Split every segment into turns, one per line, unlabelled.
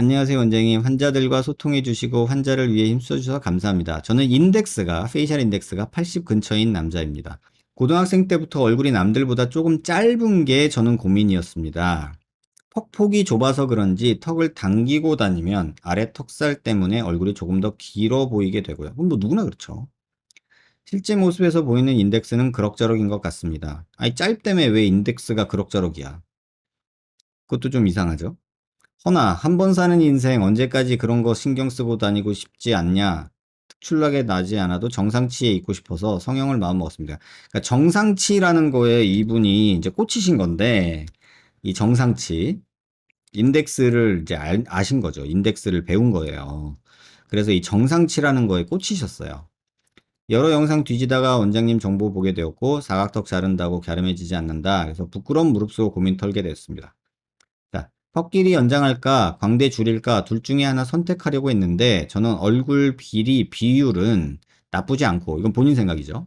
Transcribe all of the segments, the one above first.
안녕하세요, 원장님. 환자들과 소통해 주시고 환자를 위해 힘써 주셔서 감사합니다. 저는 페이셜 인덱스가 80 근처인 남자입니다. 고등학생 때부터 얼굴이 남들보다 조금 짧은 게 저는 고민이었습니다. 턱폭이 좁아서 그런지 턱을 당기고 다니면 아래 턱살 때문에 얼굴이 조금 더 길어 보이게 되고요. 그럼 뭐 누구나 그렇죠. 실제 모습에서 보이는 인덱스는 그럭저럭인 것 같습니다. 아니, 짧다며 왜 인덱스가 그럭저럭이야? 그것도 좀 이상하죠? 허나 한 번 사는 인생 언제까지 그런 거 신경 쓰고 다니고 싶지 않냐. 특출나게 나지 않아도 정상치에 있고 싶어서 성형을 마음먹었습니다. 그러니까 정상치라는 거에 이분이 이제 꽂히신 건데, 이 정상치 인덱스를 이제 아신 거죠. 인덱스를 배운 거예요. 그래서 이 정상치라는 거에 꽂히셨어요. 여러 영상 뒤지다가 원장님 정보 보게 되었고, 사각턱 자른다고 갸름해지지 않는다. 그래서 부끄러운 무릅쓰고 고민 털게 됐습니다. 자, 턱 길이 연장할까, 광대 줄일까, 둘 중에 하나 선택하려고 했는데, 저는 얼굴 비율은 나쁘지 않고, 이건 본인 생각이죠.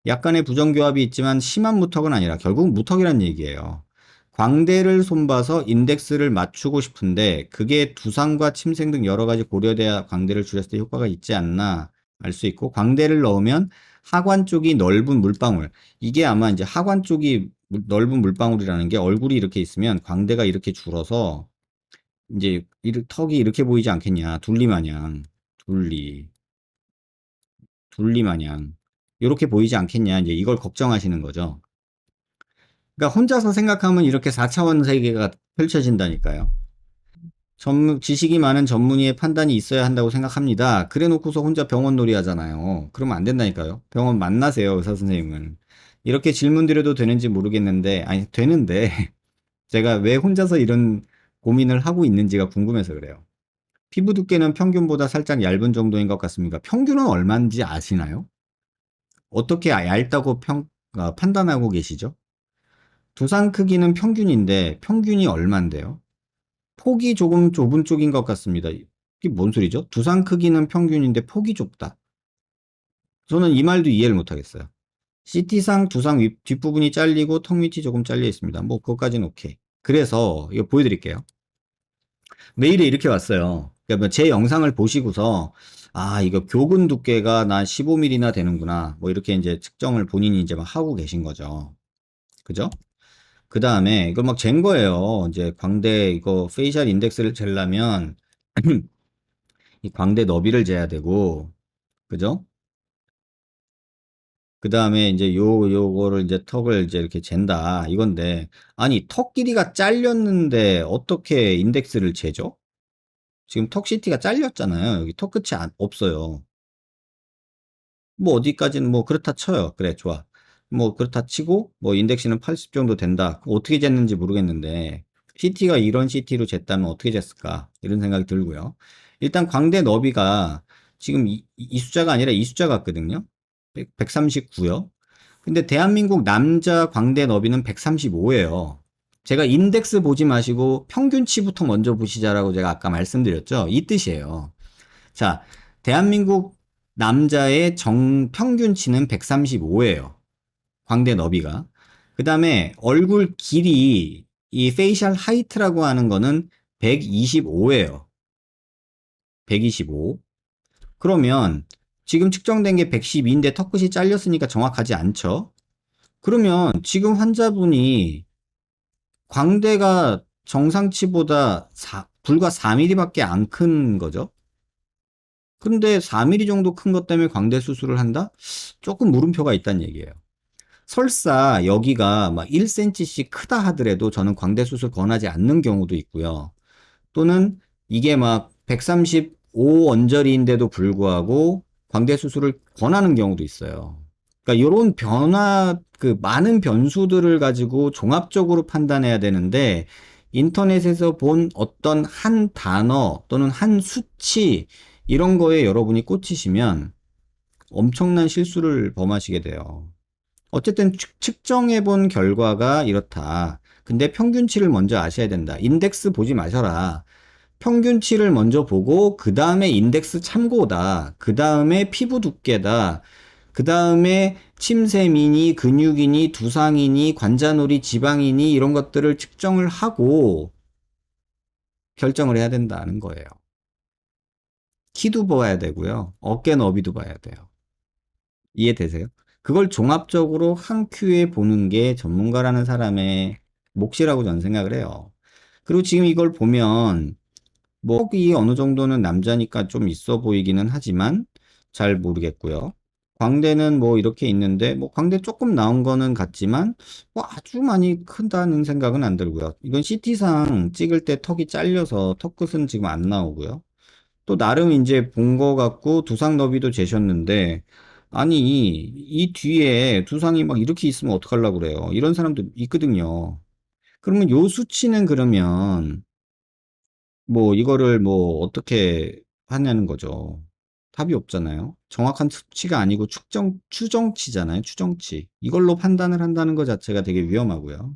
약간의 부정교합이 있지만 심한 무턱은 아니라, 결국 무턱이란 얘기예요. 광대를 손봐서 인덱스를 맞추고 싶은데, 그게 두상과 침생 등 여러 가지 고려돼야 광대를 줄였을 때 효과가 있지 않나 알 수 있고, 광대를 넣으면 하관 쪽이 넓은 물방울, 이게 아마 이제 하관 쪽이 넓은 물방울이라는 게 얼굴이 이렇게 있으면 광대가 이렇게 줄어서 이제 턱이 이렇게 보이지 않겠냐. 둘리, 둘리 마냥. 이렇게 보이지 않겠냐. 이제 이걸 걱정하시는 거죠. 그러니까 혼자서 생각하면 이렇게 4차원 세계가 펼쳐진다니까요. 지식이 많은 전문의의 판단이 있어야 한다고 생각합니다. 그래 놓고서 혼자 병원 놀이 하잖아요. 그러면 안 된다니까요. 병원 만나세요, 의사 선생님을. 이렇게 질문 드려도 되는지 모르겠는데, 아니, 되는데, 제가 왜 혼자서 이런 고민을 하고 있는지가 궁금해서 그래요. 피부 두께는 평균보다 살짝 얇은 정도인 것 같습니다. 평균은 얼마인지 아시나요? 어떻게 얇다고 판단하고 계시죠? 두상 크기는 평균인데 평균이 얼만데요? 폭이 조금 좁은 쪽인 것 같습니다. 이게 뭔 소리죠? 두상 크기는 평균인데 폭이 좁다. 저는 이 말도 이해를 못하겠어요. CT상 두상 뒷부분이 잘리고 턱 밑이 조금 잘려 있습니다. 뭐 그것까지는 오케이. 그래서 이거 보여드릴게요. 메일에 이렇게 왔어요. 그러니까 제 영상을 보시고서 아 이거 교근 두께가 나 15mm나 되는구나 뭐 이렇게 이제 측정을 본인이 이제 막 하고 계신 거죠. 그죠? 그 다음에 이걸 막 잰 거예요. 이제 광대 이거 페이셜 인덱스를 재려면 이 광대 너비를 재야 되고 그죠? 그 다음에 이제 요거를 이제 턱을 이제 이렇게 잰다 이건데 아니 턱 길이가 잘렸는데 어떻게 인덱스를 재죠? 지금 턱 CT가 잘렸잖아요. 여기 턱 끝이 없어요. 뭐 어디까지는 뭐 그렇다 쳐요. 그래, 좋아. 뭐 그렇다 치고 뭐 인덱스는 80 정도 된다. 어떻게 쟀는지 모르겠는데 CT가 이런 CT로 쟀다면 어떻게 쟀을까? 이런 생각이 들고요. 일단 광대 너비가 지금 이 숫자가 아니라 이 숫자 같거든요. 139요. 근데 대한민국 남자 광대 너비는 135예요. 제가 인덱스 보지 마시고 평균치부터 먼저 보시자라고 제가 아까 말씀드렸죠. 이 뜻이에요. 자, 대한민국 남자의 평균치는 135예요. 광대 너비가. 그 다음에 얼굴 길이, 이 페이셜 하이트라고 하는 거는 125예요. 125. 그러면 지금 측정된 게 112인데 턱끝이 잘렸으니까 정확하지 않죠? 그러면 지금 환자분이 광대가 정상치보다 불과 4mm밖에 안 큰 거죠? 근데 4mm 정도 큰 것 때문에 광대 수술을 한다? 조금 물음표가 있다는 얘기예요. 설사 여기가 막 1cm씩 크다 하더라도 저는 광대 수술 권하지 않는 경우도 있고요. 또는 이게 막 135 언저리인데도 불구하고 광대 수술을 권하는 경우도 있어요. 그러니까 이런 많은 변수들을 가지고 종합적으로 판단해야 되는데 인터넷에서 본 어떤 한 단어 또는 한 수치 이런 거에 여러분이 꽂히시면 엄청난 실수를 범하시게 돼요. 어쨌든 측정해 본 결과가 이렇다. 근데 평균치를 먼저 아셔야 된다. 인덱스 보지 마셔라. 평균치를 먼저 보고 그 다음에 인덱스 참고다. 그 다음에 피부 두께다. 그 다음에 침샘이니 근육이니 두상이니 관자놀이 지방이니 이런 것들을 측정을 하고 결정을 해야 된다는 거예요. 키도 봐야 되고요. 어깨 너비도 봐야 돼요. 이해되세요? 그걸 종합적으로 한 큐에 보는 게 전문가라는 사람의 몫이라고 저는 생각을 해요. 그리고 지금 이걸 보면 뭐 턱이 어느 정도는 남자니까 좀 있어 보이기는 하지만 잘 모르겠고요. 광대는 뭐 이렇게 있는데 뭐 광대 조금 나온 거는 같지만 뭐 아주 많이 크다는 생각은 안 들고요. 이건 CT상 찍을 때 턱이 잘려서 턱 끝은 지금 안 나오고요. 또 나름 이제 본 거 같고 두상 너비도 재셨는데 아니 이 뒤에 두상이 막 이렇게 있으면 어떡하려고 그래요. 이런 사람도 있거든요. 그러면 요 수치는 그러면 뭐 이거를 뭐 어떻게 하냐는 거죠. 답이 없잖아요. 정확한 수치가 아니고 추정치잖아요. 추정치. 이걸로 판단을 한다는 것 자체가 되게 위험하고요.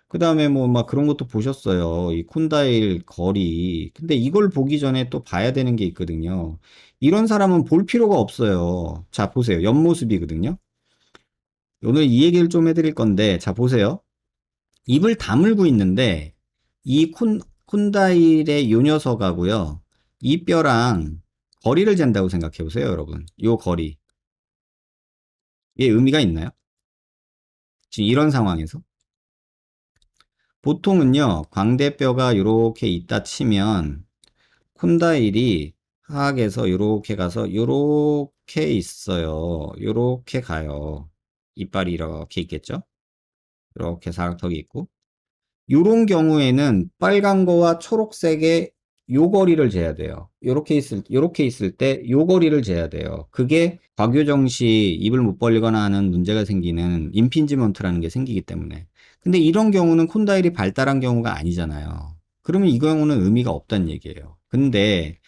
그 다음에 뭐 막 그런 것도 보셨어요. 이 콘다일 거리. 근데 이걸 보기 전에 또 봐야 되는 게 있거든요. 이런 사람은 볼 필요가 없어요. 자, 보세요. 옆모습이거든요. 오늘 이 얘기를 좀 해드릴 건데, 자, 보세요. 입을 다물고 있는데, 이 콘다일의 요 녀석하고요. 이 뼈랑 거리를 잰다고 생각해 보세요, 여러분. 요 거리. 이게 의미가 있나요? 지금 이런 상황에서. 보통은요, 광대뼈가 이렇게 있다 치면, 콘다일이 하악에서 요렇게 가서 요렇게 있어요. 요렇게 가요. 이빨이 이렇게 있겠죠? 이렇게 사각턱이 있고. 요런 경우에는 빨간 거와 초록색의 요 거리를 재야 돼요. 요렇게 있을 때 요 거리를 재야 돼요. 그게 과교정 시 입을 못 벌리거나 하는 문제가 생기는 임핀지먼트라는 게 생기기 때문에. 근데 이런 경우는 콘다일이 발달한 경우가 아니잖아요. 그러면 이 경우는 의미가 없다는 얘기예요. 근데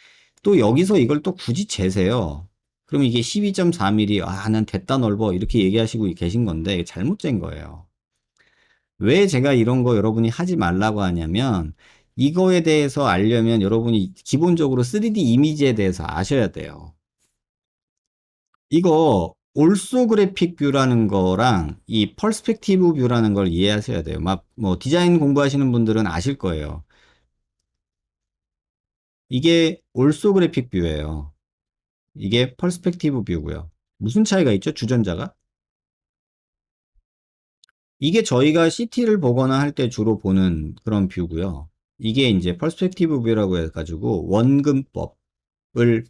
또 여기서 이걸 또 굳이 재세요. 그럼 이게 12.4mm, 아, 난 됐다 넓어. 이렇게 얘기하시고 계신 건데, 잘못 잰 거예요. 왜 제가 이런 거 여러분이 하지 말라고 하냐면, 이거에 대해서 알려면 여러분이 기본적으로 3D 이미지에 대해서 아셔야 돼요. 이거, 올소그래픽 뷰라는 거랑 이 퍼스펙티브 뷰라는 걸 이해하셔야 돼요. 막, 뭐, 디자인 공부하시는 분들은 아실 거예요. 이게 올소그래픽 뷰예요. 이게 퍼스펙티브 뷰고요. 무슨 차이가 있죠? 주전자가? 이게 저희가 CT를 보거나 할 때 주로 보는 그런 뷰고요. 이게 이제 퍼스펙티브 뷰라고 해가지고 원근법을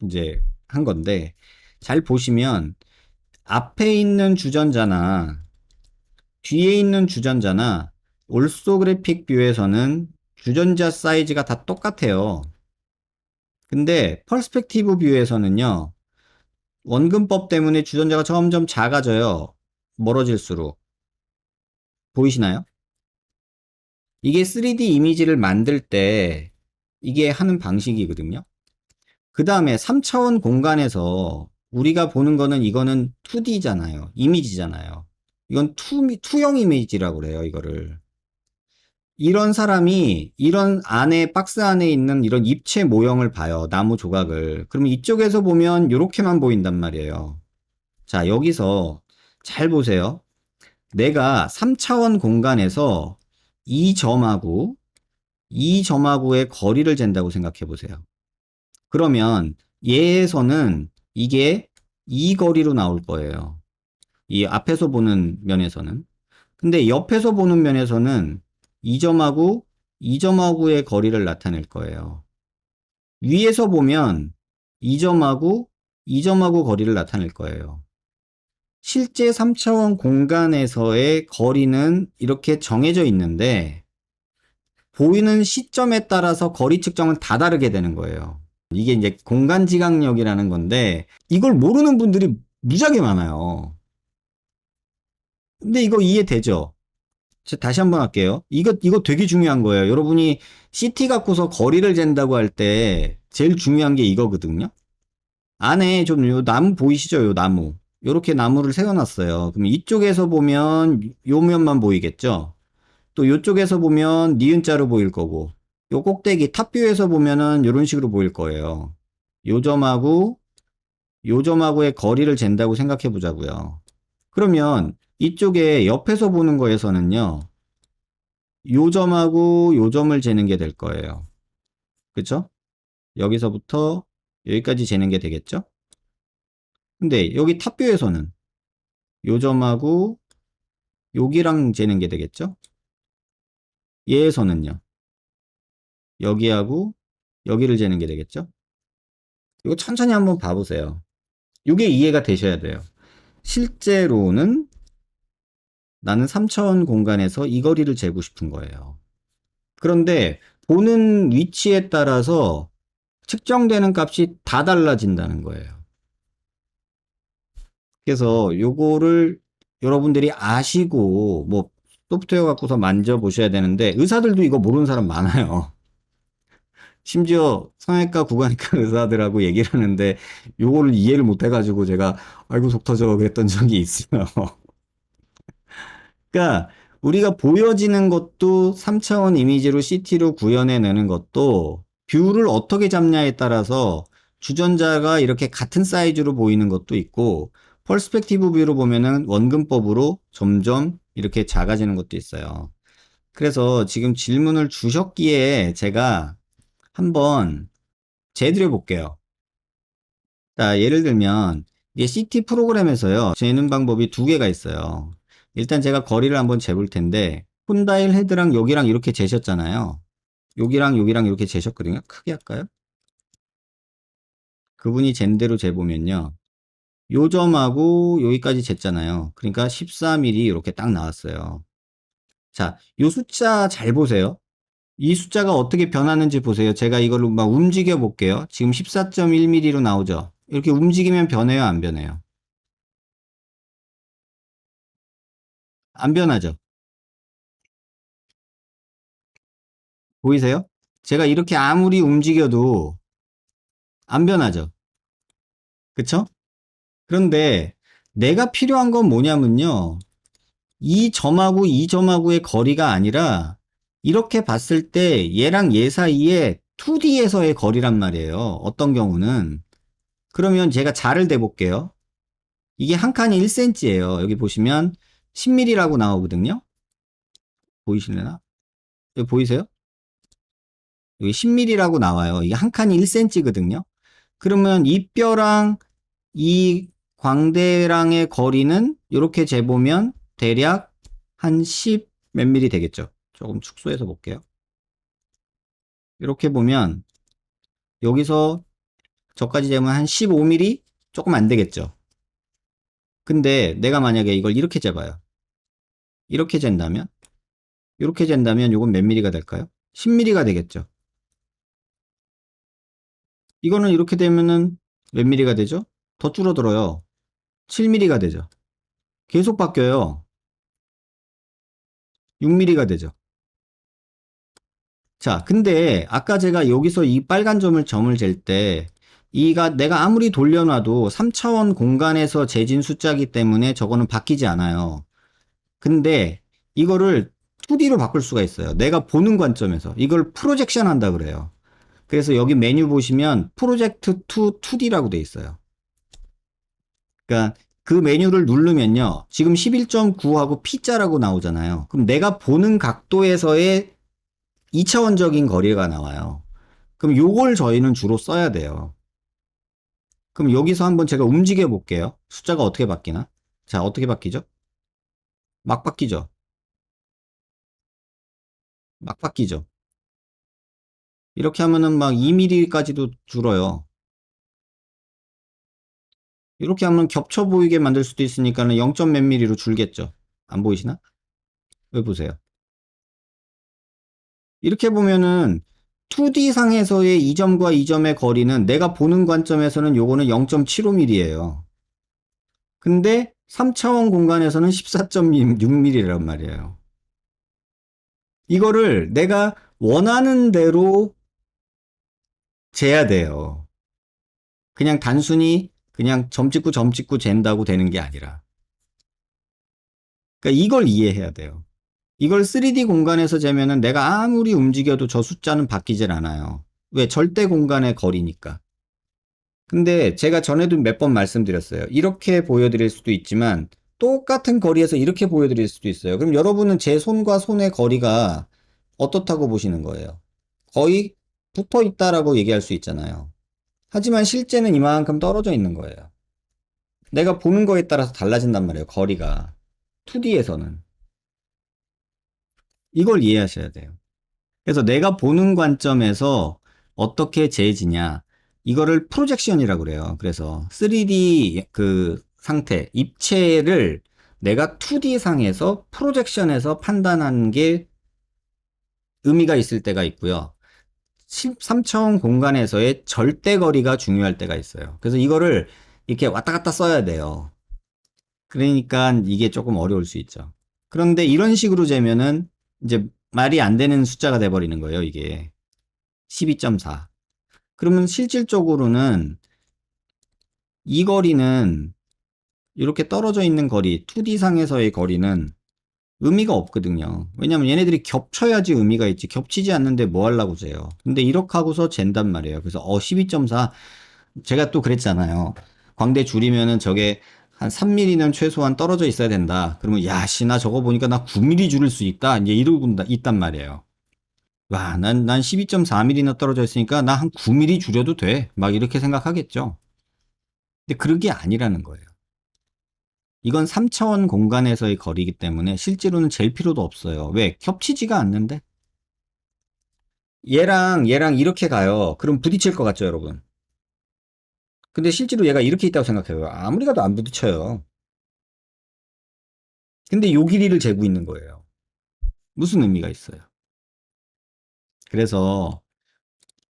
이제 한 건데 잘 보시면 앞에 있는 주전자나 뒤에 있는 주전자나 올소그래픽 뷰에서는 주전자 사이즈가 다 똑같아요. 근데 퍼스펙티브 뷰에서는요. 원근법 때문에 주전자가 점점 작아져요. 멀어질수록. 보이시나요? 이게 3D 이미지를 만들 때 이게 하는 방식이거든요. 그 다음에 3차원 공간에서 우리가 보는 거는 이거는 2D잖아요. 이미지잖아요. 이건 투형 이미지라고 그래요, 이거를. 이런 사람이 이런 안에 박스 안에 있는 이런 입체 모형을 봐요. 나무 조각을. 그러면 이쪽에서 보면 이렇게만 보인단 말이에요. 자, 여기서 잘 보세요. 내가 3차원 공간에서 이 점하고 이 점하고의 거리를 잰다고 생각해 보세요. 그러면 얘에서는 이게 이 거리로 나올 거예요. 이 앞에서 보는 면에서는. 근데 옆에서 보는 면에서는 이 점하고 이 점하고의 거리를 나타낼 거예요. 위에서 보면 이 점하고 이 점하고 거리를 나타낼 거예요. 실제 3차원 공간에서의 거리는 이렇게 정해져 있는데 보이는 시점에 따라서 거리 측정은 다 다르게 되는 거예요. 이게 이제 공간지각력이라는 건데 이걸 모르는 분들이 무지하게 많아요. 근데 이거 이해되죠? 자, 다시 한번 할게요. 이거 되게 중요한 거예요. 여러분이 CT 갖고서 거리를 잰다고 할 때 제일 중요한 게 이거거든요. 안에 좀 요 나무 보이시죠? 요 나무. 요렇게 나무를 세워놨어요. 그럼 이쪽에서 보면 요 면만 보이겠죠? 또 요쪽에서 보면 니은자로 보일 거고 요 꼭대기 탑뷰에서 보면은 이런 식으로 보일 거예요. 요 점하고 요 점하고의 거리를 잰다고 생각해 보자고요. 그러면 이쪽에 옆에서 보는 거에서는요. 요 점하고 요 점을 재는 게 될 거예요. 그쵸? 여기서부터 여기까지 재는 게 되겠죠? 근데 여기 탑뷰에서는 요 점하고 여기랑 재는 게 되겠죠? 얘에서는요. 여기하고 여기를 재는 게 되겠죠? 이거 천천히 한번 봐보세요. 이게 이해가 되셔야 돼요. 실제로는 나는 3차원 공간에서 이 거리를 재고 싶은 거예요. 그런데 보는 위치에 따라서 측정되는 값이 다 달라진다는 거예요. 그래서 요거를 여러분들이 아시고 뭐 소프트웨어 갖고서 만져보셔야 되는데 의사들도 이거 모르는 사람 많아요. 심지어 성형외과 구강외과 의사들하고 얘기를 하는데 요거를 이해를 못 해가지고 제가 아이고 속 터져 그랬던 적이 있어요. 그러니까 우리가 보여지는 것도 3차원 이미지로 CT로 구현해내는 것도 뷰를 어떻게 잡냐에 따라서 주전자가 이렇게 같은 사이즈로 보이는 것도 있고 퍼스펙티브 뷰로 보면은 원근법으로 점점 이렇게 작아지는 것도 있어요. 그래서 지금 질문을 주셨기에 제가 한번 재드려 볼게요. 자, 예를 들면 이게 CT 프로그램에서요. 재는 방법이 두 개가 있어요. 일단 제가 거리를 한번 재볼 텐데 폰다일 헤드랑 여기랑 이렇게 재셨잖아요. 여기랑 여기랑 이렇게 재셨거든요. 크게 할까요? 그분이 잰 대로 재보면요. 요 점하고 여기까지 쟀잖아요. 그러니까 14mm 이렇게 딱 나왔어요. 자, 요 숫자 잘 보세요. 이 숫자가 어떻게 변하는지 보세요. 제가 이걸로 막 움직여 볼게요. 지금 14.1mm로 나오죠. 이렇게 움직이면 변해요, 안 변해요? 안 변하죠. 보이세요? 제가 이렇게 아무리 움직여도 안 변하죠. 그쵸? 그런데 내가 필요한 건 뭐냐면요. 이 점하고 이 점하고의 거리가 아니라 이렇게 봤을 때 얘랑 얘 사이에 2D에서의 거리란 말이에요. 어떤 경우는. 그러면 제가 자를 대볼게요. 이게 한 칸이 1cm예요. 여기 보시면 10mm라고 나오거든요. 보이실래나? 여기 보이세요? 여기 10mm라고 나와요. 이게 한 칸이 1cm거든요. 그러면 이 뼈랑 이 광대랑의 거리는 이렇게 재보면 대략 한 10 몇 미리 되겠죠. 조금 축소해서 볼게요. 이렇게 보면 여기서 저까지 재면 한 15mm? 조금 안 되겠죠. 근데 내가 만약에 이걸 이렇게 재봐요. 이렇게 잰다면? 이렇게 잰다면 이건 몇 미리가 될까요? 10mm가 되겠죠. 이거는 이렇게 되면은 몇 미리가 되죠? 더 줄어들어요. 7mm가 되죠. 계속 바뀌어요. 6mm가 되죠. 자, 근데 아까 제가 여기서 이 빨간 점을 잴 때 이가 내가 아무리 돌려놔도 3차원 공간에서 재진 숫자이기 때문에 저거는 바뀌지 않아요. 근데 이거를 2D로 바꿀 수가 있어요. 내가 보는 관점에서. 이걸 프로젝션 한다 그래요. 그래서 여기 메뉴 보시면 프로젝트 투 2D라고 돼 있어요. 그러니까 그 메뉴를 누르면요. 지금 11.9하고 P자라고 나오잖아요. 그럼 내가 보는 각도에서의 2차원적인 거리가 나와요. 그럼 요걸 저희는 주로 써야 돼요. 그럼 여기서 한번 제가 움직여 볼게요. 숫자가 어떻게 바뀌나? 자, 어떻게 바뀌죠? 막 바뀌죠? 막 바뀌죠? 이렇게 하면은 막 2mm까지도 줄어요. 이렇게 하면 겹쳐 보이게 만들 수도 있으니까는 0. 몇 mm로 줄겠죠? 안 보이시나? 여기 보세요. 이렇게 보면은 2D 상에서의 이 점과 이 점의 거리는 내가 보는 관점에서는 요거는 0.75mm예요. 근데 3차원 공간에서는 14.6mm란 말이에요. 이거를 내가 원하는 대로 재야 돼요. 그냥 단순히 그냥 점 찍고 잰다고 되는 게 아니라. 그러니까 이걸 이해해야 돼요. 이걸 3D 공간에서 재면은 내가 아무리 움직여도 저 숫자는 바뀌질 않아요. 왜? 절대 공간의 거리니까. 근데 제가 전에도 몇 번 말씀드렸어요. 이렇게 보여드릴 수도 있지만 똑같은 거리에서 이렇게 보여드릴 수도 있어요. 그럼 여러분은 제 손과 손의 거리가 어떻다고 보시는 거예요? 거의 붙어 있다라고 얘기할 수 있잖아요. 하지만 실제는 이만큼 떨어져 있는 거예요. 내가 보는 거에 따라서 달라진단 말이에요, 거리가. 2D에서는. 이걸 이해하셔야 돼요. 그래서 내가 보는 관점에서 어떻게 재지냐. 이거를 프로젝션이라고 그래요. 그래서 3D 그 상태, 입체를 내가 2D 상에서 프로젝션에서 판단하는 게 의미가 있을 때가 있고요. 3차원 공간에서의 절대 거리가 중요할 때가 있어요. 그래서 이거를 이렇게 왔다 갔다 써야 돼요. 그러니까 이게 조금 어려울 수 있죠. 그런데 이런 식으로 재면은 이제 말이 안 되는 숫자가 돼버리는 거예요, 이게. 12.4. 그러면 실질적으로는 이 거리는 이렇게 떨어져 있는 거리, 2D 상에서의 거리는 의미가 없거든요. 왜냐면 얘네들이 겹쳐야지 의미가 있지. 겹치지 않는데 뭐 하려고 재요. 근데 이렇게 하고서 잰단 말이에요. 그래서 12.4 제가 또 그랬잖아요. 광대 줄이면은 저게 한 3mm는 최소한 떨어져 있어야 된다. 그러면 야, 씨, 나 저거 보니까 나 9mm 줄일 수 있다. 이제 이러고 있단 말이에요. 와, 난 12.4mm나 떨어져 있으니까 나 한 9mm 줄여도 돼. 막 이렇게 생각하겠죠. 근데 그런 게 아니라는 거예요. 이건 3차원 공간에서의 거리이기 때문에 실제로는 잴 필요도 없어요. 왜? 겹치지가 않는데? 얘랑 이렇게 가요. 그럼 부딪힐 것 같죠, 여러분? 근데 실제로 얘가 이렇게 있다고 생각해요. 아무리 가도 안 부딪혀요. 근데 요 길이를 재고 있는 거예요. 무슨 의미가 있어요? 그래서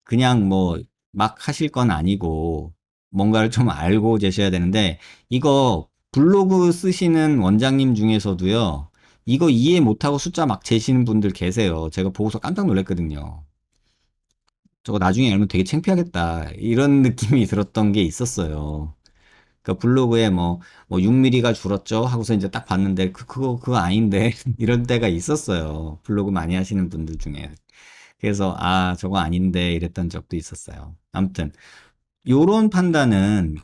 그냥 뭐 막 하실 건 아니고 뭔가를 좀 알고 재셔야 되는데 이거 블로그 쓰시는 원장님 중에서도요. 이거 이해 못하고 숫자 막 재시는 분들 계세요. 제가 보고서 깜짝 놀랐거든요. 저거 나중에 알면 되게 창피하겠다. 이런 느낌이 들었던 게 있었어요. 그러니까 블로그에 뭐 6mm가 줄었죠? 하고서 이제 딱 봤는데 그거 아닌데 이런 때가 있었어요. 블로그 많이 하시는 분들 중에. 그래서 아 저거 아닌데 이랬던 적도 있었어요. 아무튼 요런 판단은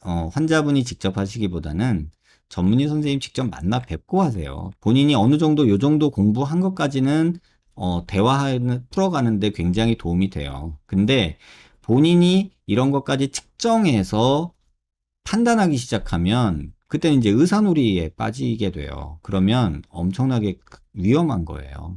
환자분이 직접 하시기보다는 전문의 선생님 직접 만나 뵙고 하세요. 본인이 어느 정도 요 정도 공부한 것까지는 대화하는 풀어가는데 굉장히 도움이 돼요. 근데 본인이 이런 것까지 측정해서 판단하기 시작하면 그때는 이제 의사놀이에 빠지게 돼요. 그러면 엄청나게 위험한 거예요.